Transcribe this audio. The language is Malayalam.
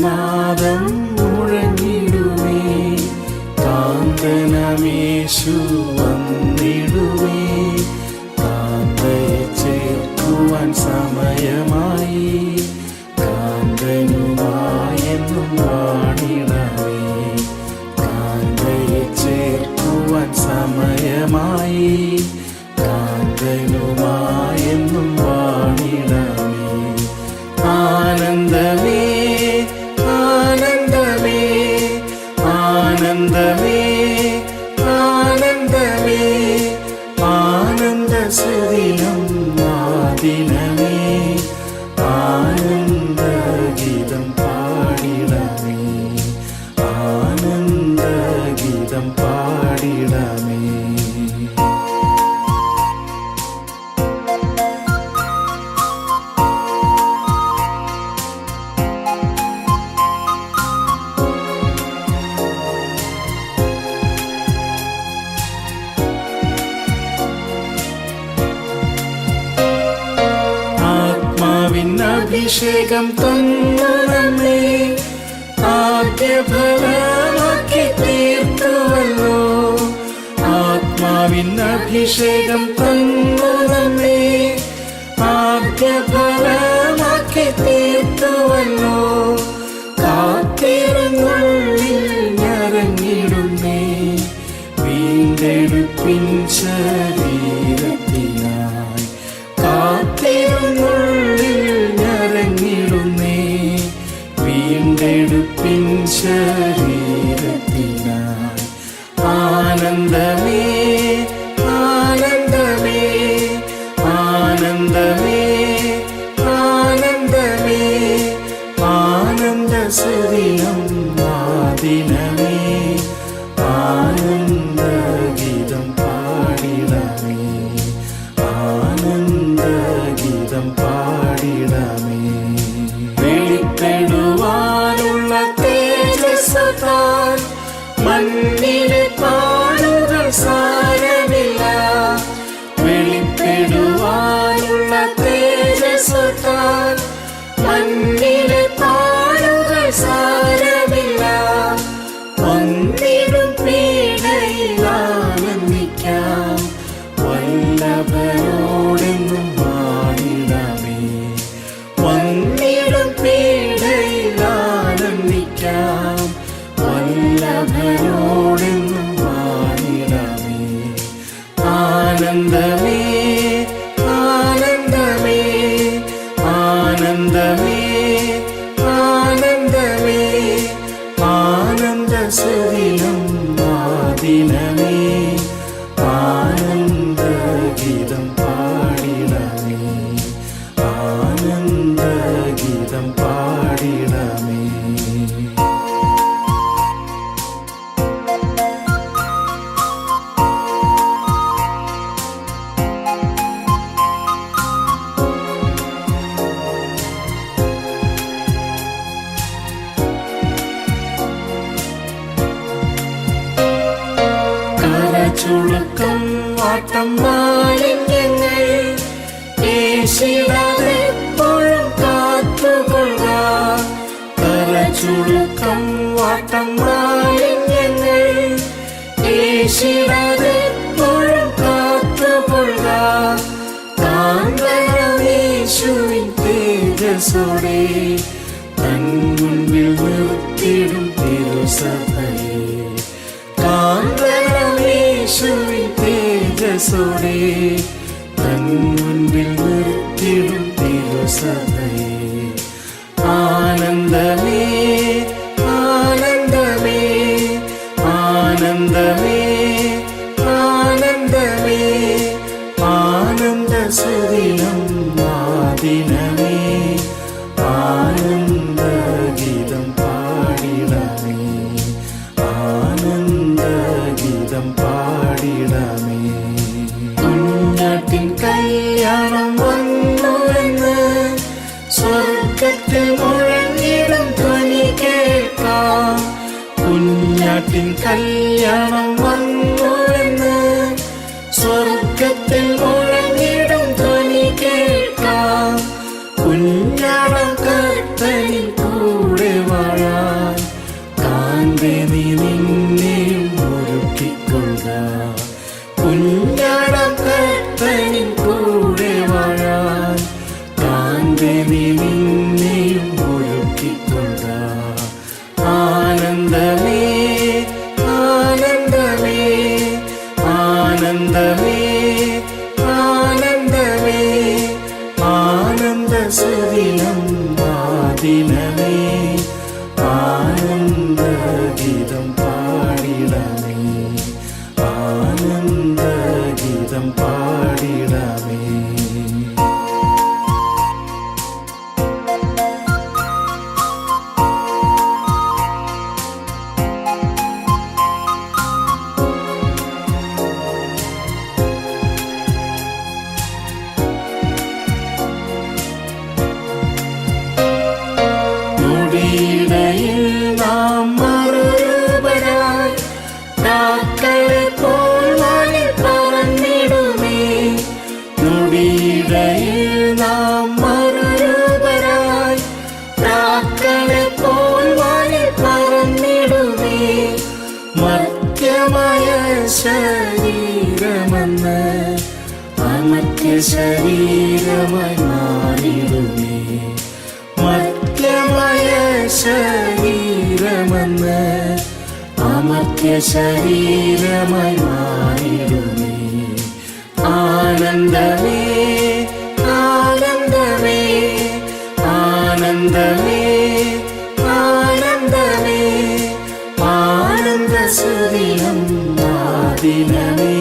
നാദം മുഴങ്ങിടുമേ, കാന്തനമേശു വന്നിടുമേ. കാന്തയെ ചേർക്കുവാൻ സമയമായി, കാന്തനുമായെന്നും വാണിടമേ. കാന്തയെ ചേർക്കുവാൻ സമയമായി, കാന്തനുമായെന്നും വാണിടമേ. ആനന്ദമേ ആനന്ദമേ ആനന്ദമേ ആനന്ദമേ, ആനന്ദസുദിനം ആദിനമേ. ആനന്ദഗീതം പാടിടമേ, ആനന്ദഗീതം പാടിടമേ. അഭിഷേകം തന്നു നമ്മെ ആദ്യഫലമാക്കി തീർത്തുവല്ലോ. ആത്മാവിൻ അഭിഷേകം തന്നു നമ്മെ ആദ്യഫലമാക്കി തീർത്തുവല്ലോ. കാത്തിരുന്നുള്ളിൽ ഞരങ്ങിടുന്നേ, വീണ്ടെടുപ്പിൻ ശരീരത്തിനായി. കാത്തിരുന്നുള്ളിൽ ഞരങ്ങിടുന്നേ, വീണ്ടെടുപ്പിൻ ശരീരത്തിനായി. ആനന്ദമേ ആനന്ദമേ ആനന്ദമേ ആനന്ദമേ, ആനന്ദസുദിനം ആദിനമേ. ആനന്ദഗീതം പാടിടമേ, ആനന്ദഗീതം പാടിടമേ. വെളിപ്പെടുവാനുള്ള തേജസ്സാൽ മണ്ണിലെ പാടുകൾ സാരമില്ല. വെളിപ്പെടുവാനുള്ള തേജസ്സാൽ മണ്ണിലെ പാടുകൾ സാരമില്ല. ഒന്നിടും പീഡയിൽ ആനന്ദിക്കാം, വല്ലഭരോടെന്നും വാണിടമേ. ഒന്നിടും പീഡയിൽ ആനന്ദിക്കാം, വല്ലഭരോടെന്നും വാണിടമേ. ആനന്ദമേ ആനന്ദമേ ആനന്ദമേ ആനന്ദമേ, ആനന്ദസുദിനം ആദിനമേ. ആനന്ദഗീതം പാടിടമേ, ആനന്ദഗീതം പാടിടമേ. ചുളുക്കം വാട്ടം മാലിന്യങ്ങൾ ഏശിടാതെപ്പോഴും കാത്തുകൊള്ളുക. കരചുളുക്കം വാട്ടം മാലിന്യങ്ങൾ ഏശിടാതെപ്പോഴും കാത്തുകൊള്ളുക. കാന്തനമേശുവിൻ തേജസ്സോടെ തൻ മുൻപിൽ നിർത്തിടും തിരുസഭയെ. കാന്തനമേശുവിൻ തേജസ്സോടെ തൻ മുൻപിൽ നിർത്തിടും തിരുസഭയെ. ആനന്ദമേ ആനന്ദമേ ആനന്ദമേ ആനന്ദമേ, ആനന്ദസുദിനം ആദിനമേ. ആനന്ദഗീതം പാടിടമേ, ആനന്ദഗീതം പാടിടമേ. കുഞ്ഞാട്ടിൻ കല്യാണം വന്നുവെന്ന് സ്വർഗത്തിൽ മുഴങ്ങിടും ധ്വനി കേൾക്കാം. കുഞ്ഞാട്ടിൻ കല്യാണം വന്നുവെന്ന് സ്വർഗത്തിൽ മുഴങ്ങിടും ധ്വനി കേൾക്കാം. കുഞ്ഞാടം കർത്തനിൽ കൂടെ വാഴ എന്നെയും ഒഴുക്കിക്കൊണ്ട ആനന്ദമേ ആനന്ദമേ ആനന്ദമേ ആനന്ദമേ ആനന്ദസുദിനം ആദിനമേ ആനന്ദഗീതം പാടിടമേ ആനന്ദഗീതം പാടിടമേ. ിടയിൽ നാം മറുരൂപരായി പ്രാക്കളെ പോൽ വാനിൽ പറന്നിടുമേ. നൊടിയിടയിൽ നാം മറുരൂപരായി പ്രാക്കളെ പോൽ വാനിൽ പറന്നിടുമേ. മർത്യമായ ശരീരമെന്ന് അമർത്യ ശരീരമായി മാറിടുമേ. മർത്യമായ ശരീരമെന്ന് അമർത്യ ശരീരമായി മാറിടുമേ. ആനന്ദമേ ആനന്ദമേ ആനന്ദമേ ആനന്ദമേ ആനന്ദസുദിനം ആദിനമേ